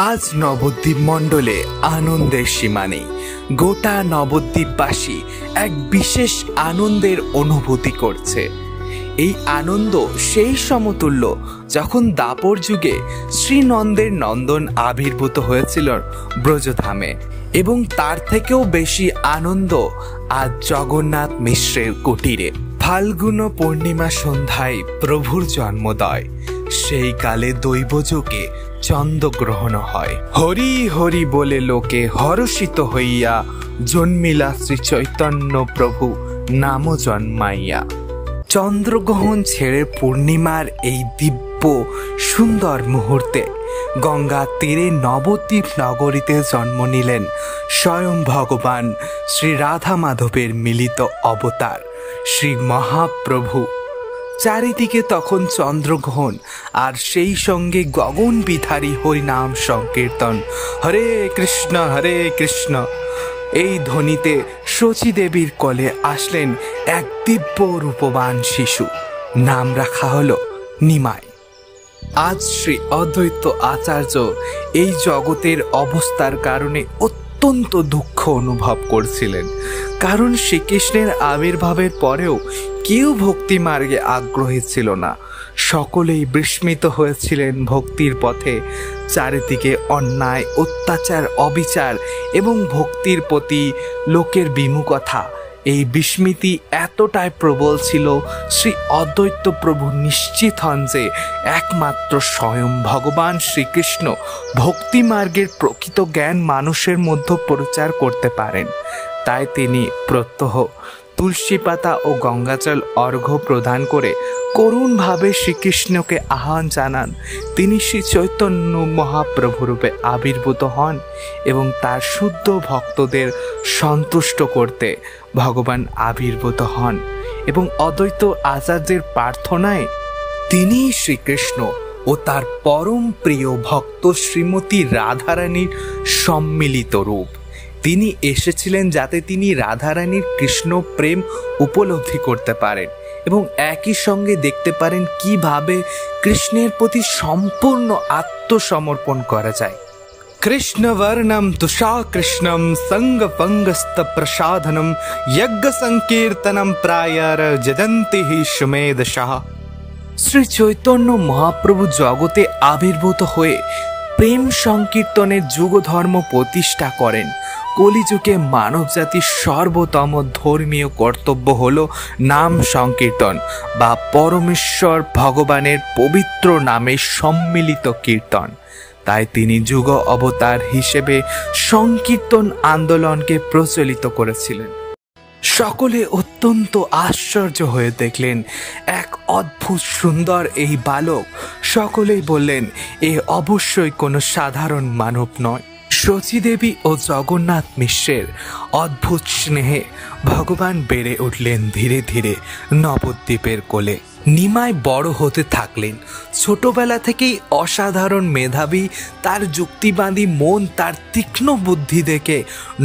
আজ নবদ্বীপ মণ্ডলে আনন্দের সীমা নেই। গোটা নবদ্বীপবাসী এক বিশেষ আনন্দের অনুভূতি করছে। এই আনন্দ সেই সমতুল্য যখন দাপর যুগে শ্রীনন্দের নন্দন আবির্ভূত হয়েছিল ব্রজধামে, এবং তার থেকেও বেশি আনন্দ আজ জগন্নাথ মিশ্রের কুটিরে। ফাল্গুন পূর্ণিমা সন্ধ্যায় প্রভুর জন্মোদয়। সেই কালে দৈবযোগে চন্দ্রগ্রহণ হয়। হরি হরি বলে লোকে হর্ষিত হইয়া জন্মিলা শ্রী চৈতন্য প্রভু নাম জন্মাইয়া। চন্দ্রগ্রহণ ছেড়ে পূর্ণিমার এই দিব্য সুন্দর মুহূর্তে গঙ্গা তীরে নবদ্বীপ নগরীতে জন্ম নিলেন স্বয়ং ভগবান শ্রী রাধা মাধবের মিলিত অবতার শ্রী মহাপ্রভু। চারিদিকে তখন চন্দ্রগ্রহণ, আর সেই সঙ্গে গগন বিধারী হরিনাম সংকীর্তন, হরে কৃষ্ণ এই ধ্বনিতে শচী দেবীর কোলে আসলেন এক দিব্য রূপবান শিশু। নাম রাখা হলো নিমাই। আজ শ্রী অদ্বৈত আচার্য এই জগতের অবস্থার কারণে অত্যন্ত দুঃখ অনুভব করছিলেন, কারণ শ্রীকৃষ্ণের আবির্ভাবের পরেও কেউ ভক্তি মার্গে আগ্রহী ছিল না। সকলেই বিস্মিত হয়েছিলেন ভক্তির পথে। চারিদিকে অন্যায়, অত্যাচার, অবিচার এবং ভক্তির প্রতি লোকের বিমুখতা, এই বিস্মৃতি এতটাই প্রবল ছিল, শ্রী অদ্বৈত প্রভু নিশ্চিত হন যে একমাত্র স্বয়ং ভগবান শ্রীকৃষ্ণ ভক্তি মার্গের প্রকৃত জ্ঞান মানুষের মধ্যে প্রচার করতে পারেন। তাই তিনি প্রত্যহ তুলসী পাতা ও গঙ্গাজল অর্ঘ্য প্রদান করে করুণভাবে শ্রীকৃষ্ণকে আহ্বান জানান। তিনি শ্রী চৈতন্য মহাপ্রভুরূপে আবির্ভূত হন এবং তার শুদ্ধ ভক্তদের সন্তুষ্ট করতে ভগবান আবির্ভূত হন, এবং অদ্বৈত আচার্যের প্রার্থনায় তিনি শ্রীকৃষ্ণ ও তার পরম প্রিয় ভক্ত শ্রীমতী রাধারানীর সম্মিলিত রূপ। তিনি এসেছিলেন যাতে তিনি রাধারানীর কৃষ্ণ প্রেম উপলব্ধি করতে পারেন এবং একই সঙ্গে দেখতে পারেন কিভাবে কৃষ্ণের প্রতি সম্পূর্ণ আত্মসমর্পণ করা যায়। কৃষ্ণবর্ণম তুষা কৃষ্ণম সঙ্গ পঙ্গস্ত প্রসাধনম যজ্ঞ সংকীর্তনম প্রায়ার যজন্তি হি সুমেধসাঃ। শ্রী চৈতন্য মহাপ্রভু জগতে আবির্ভূত হয়ে প্রেম সংকীর্তনের যুগ ধর্ম প্রতিষ্ঠা করেন। কলিযুগে মানবজাতির সর্বোত্তম ধর্মীয় কর্তব্য হল নাম সংকীর্তন বা পরমেশ্বর ভগবানের পবিত্র নামে সম্মিলিত কীর্তন। তাই তিনি যুগ অবতার হিসেবে সংকীর্তন আন্দোলনকে প্রচলিত করেছিলেন। সকলে অত্যন্ত আশ্চর্য হয়ে দেখলেন এক অদ্ভুত সুন্দর এই বালক। সকলেই বললেন, এ অবশ্যই কোনো সাধারণ মানব নয়। শচী দেবী ও জগন্নাথ মিশ্রের অদ্ভুত স্নেহে ভগবান বেড়ে উঠলেন ধীরে ধীরে নবদ্বীপের কোলে। নিমাই বড় হতে থাকলেন। ছোটবেলা থেকেই অসাধারণ মেধাবী, তার যুক্তিবাদী মন, তার তীক্ষ্ণ বুদ্ধি দেখে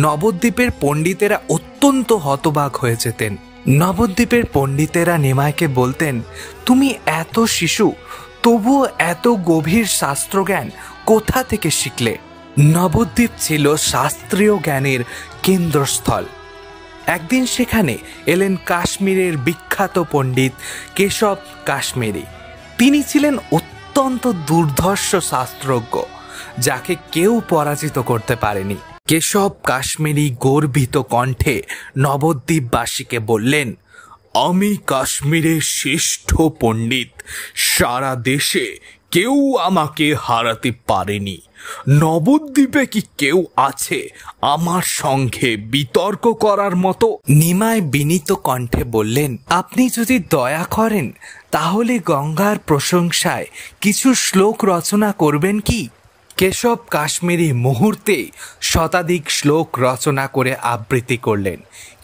নবদ্বীপের পণ্ডিতেরা অত্যন্ত হতবাক হয়ে যেতেন। নবদ্বীপের পণ্ডিতেরা নিমাইকে বলতেন, তুমি এত শিশু, তবুও এত গভীর শাস্ত্রজ্ঞান কোথা থেকে শিখলে? নবদ্বীপ ছিল শাস্ত্রীয় জ্ঞানের কেন্দ্রস্থল। একদিন সেখানে এলেন কাশ্মীরের বিখ্যাত পণ্ডিত কেশব কাশ্মীরি। তিনি ছিলেন অত্যন্ত দুর্ধর্ষ শাস্ত্রজ্ঞ, যাকে কেউ পরাজিত করতে পারেনি। কেশব কাশ্মীরি গর্বিত কণ্ঠে নবদ্বীপবাসীকে বললেন, আমি কাশ্মীরের শ্রেষ্ঠ পণ্ডিত, সারা দেশে কেউ আমাকে হারাতে পারেনি। নবদ্বীপে কি কেউ আছে আমার সঙ্গে বিতর্ক করার মতো? নিমাই বিনীত কণ্ঠে বললেন, আপনি যদি দয়া করেন তাহলে গঙ্গার প্রশংসায় কিছু শ্লোক রচনা করবেন কি? কেশব কাশ্মীরি মুহূর্তে শতাধিক শ্লোক রচনা করে আবৃত্তি করলেন,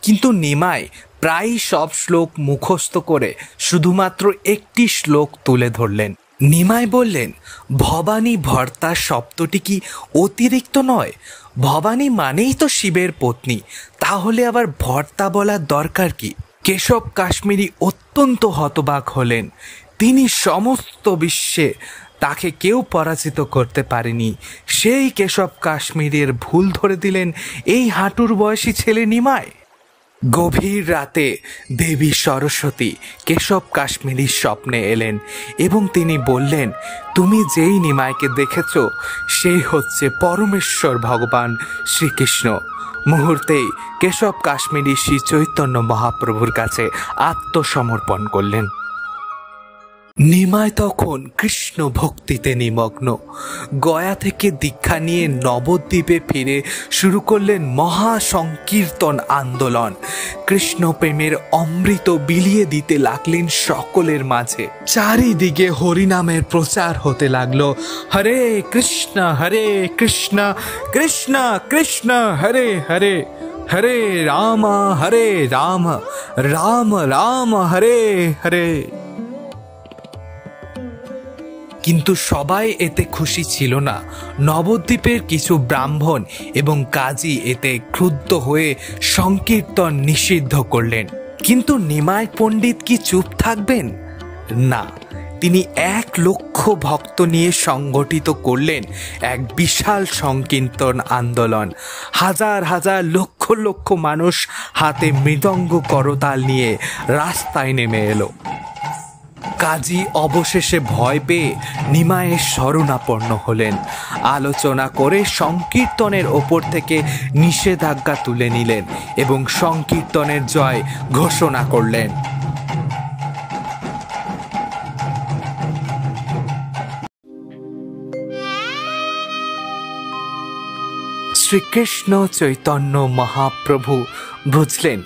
কিন্তু নিমাই প্রায় সব শ্লোক মুখস্থ করে শুধুমাত্র একটি শ্লোক তুলে ধরলেন। নিমাই বললেন, ভবানী ভর্তা শব্দটি কি অতিরিক্ত নয়? ভবানী মানেই তো শিবের পত্নী, তাহলে আবার ভর্তা বলার দরকার কি? কেশব কাশ্মীরি অত্যন্ত হতবাক হলেন। তিনি সমস্ত বিশ্বে তাকে কেউ পরাজিত করতে পারেনি। সেই কেশব কাশ্মীরের ভুল ধরে দিলেন এই হাঁটুর বয়সী ছেলে নিমাই। গভীর রাতে দেবী সরস্বতী কেশব কাশ্মীরের স্বপ্নে এলেন এবং তিনি বললেন, তুমি যেই নিমাইকে দেখেছ সেই হচ্ছে পরমেশ্বর ভগবান শ্রীকৃষ্ণ। মুহূর্তেই কেশব কাশ্মীরি শ্রী চৈতন্য মহাপ্রভুর কাছে আত্মসমর্পণ করলেন। নিমাই তখন কৃষ্ণ ভক্তিতে নিমগ্ন। গয়া থেকে দীক্ষা নিয়ে নবদ্বীপে ফিরে শুরু করলেন মহা সংকীর্তন আন্দোলন। কৃষ্ণ প্রেমের অমৃত বিলিয়ে দিতে লাগলেন সকলের মাঝে। চারিদিকে হরিনামের প্রচার হতে লাগলো। হরে কৃষ্ণ কৃষ্ণ কৃষ্ণ হরে হরে, হরে রাম রাম রাম হরে হরে। কিন্তু সবাই এতে খুশি ছিল না। নবদ্বীপের কিছু ব্রাহ্মণ এবং কাজী এতে ক্রুদ্ধ হয়ে সংকীর্তন নিষিদ্ধ করলেন। কিন্তু নিমাই পণ্ডিত কি চুপ থাকবেন? না, তিনি 1 লক্ষ ভক্ত নিয়ে সংগঠিত করলেন এক বিশাল সংকীর্তন আন্দোলন। হাজার হাজার লক্ষ লক্ষ মানুষ হাতে মৃদঙ্গ করতাল নিয়ে রাস্তায় নেমে এলো। কাজী অবশেষে ভয় পেয়ে নিমাইয়ের শরণাপন্ন হলেন। আলোচনা করে সংকীর্তনের ওপর থেকে নিষেধাজ্ঞা তুলে নিলেন এবং সংকীর্তনের জয় ঘোষণা করলেন। শ্রীকৃষ্ণ চৈতন্য মহাপ্রভু বুঝলেন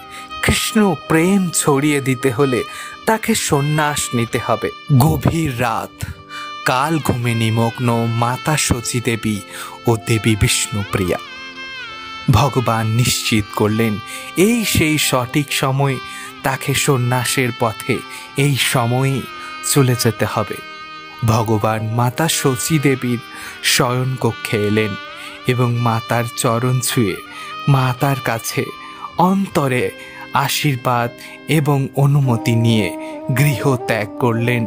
কৃষ্ণ প্রেম ছড়িয়ে দিতে হলে তাকে সন্ন্যাস নিতে হবে। গভীর রাত, কাল ঘুমে নিমগ্ন মাতা শচী দেবী ও দেবী বিষ্ণুপ্রিয়া। ভগবান নিশ্চিত করলেন এই সেই সঠিক সময়, তাকে সন্ন্যাসের পথে এই সময়ে চলে যেতে হবে। ভগবান মাতা শচী দেবীর শয়নকক্ষে এলেন এবং মাতার চরণ ছুঁয়ে মাতার কাছে অন্তরে আশীর্বাদ এবং অনুমতি নিয়ে গৃহ ত্যাগ করলেন।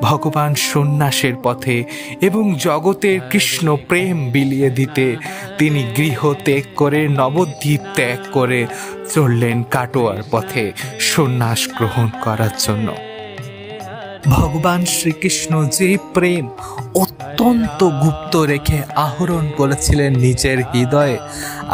ভগবান সন্ন্যাসের পথে এবং জগতের কৃষ্ণ প্রেম বিলিয়ে দিতে তিনি গৃহ ত্যাগ করে নবদ্বীপ ত্যাগ করে চললেন কাটোয়ার পথে সন্ন্যাস গ্রহণ করার জন্য। ভগবান শ্রীকৃষ্ণ যে প্রেম অত্যন্ত গুপ্ত রেখে আহরণ করেছিলেন নিজের হৃদয়ে,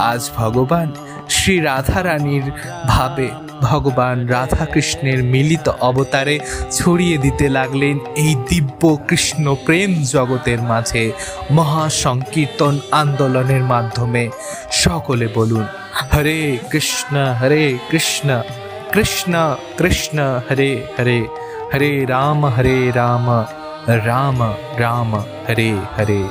আজ ভগবান শ্রী রাধারানীর ভাবে ভগবান রাধাকৃষ্ণের মিলিত অবতারে ছড়িয়ে দিতে লাগলেন এই দিব্য কৃষ্ণ প্রেম জগতের মাঝে মহা সংকীর্তন আন্দোলনের মাধ্যমে। সকলে বলুন, হরে কৃষ্ণ কৃষ্ণ কৃষ্ণ হরে হরে, হরে রাম রাম রাম হরে হরে।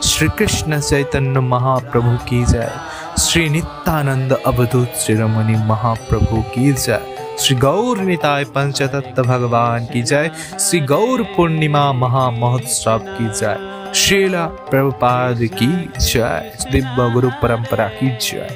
श्रीकृष्ण चैतन्य महाप्रभु की जय। श्री नित्यानंद अवधूत शिरोमणि महाप्रभु की जय। श्री गौर निताय पंचतत्व भगवान की जय। श्री गौर पूर्णिमा महामहोत्सव की जय। श्रीला प्रभुपाद की जय। दिव्य गुरु परंपरा की जय।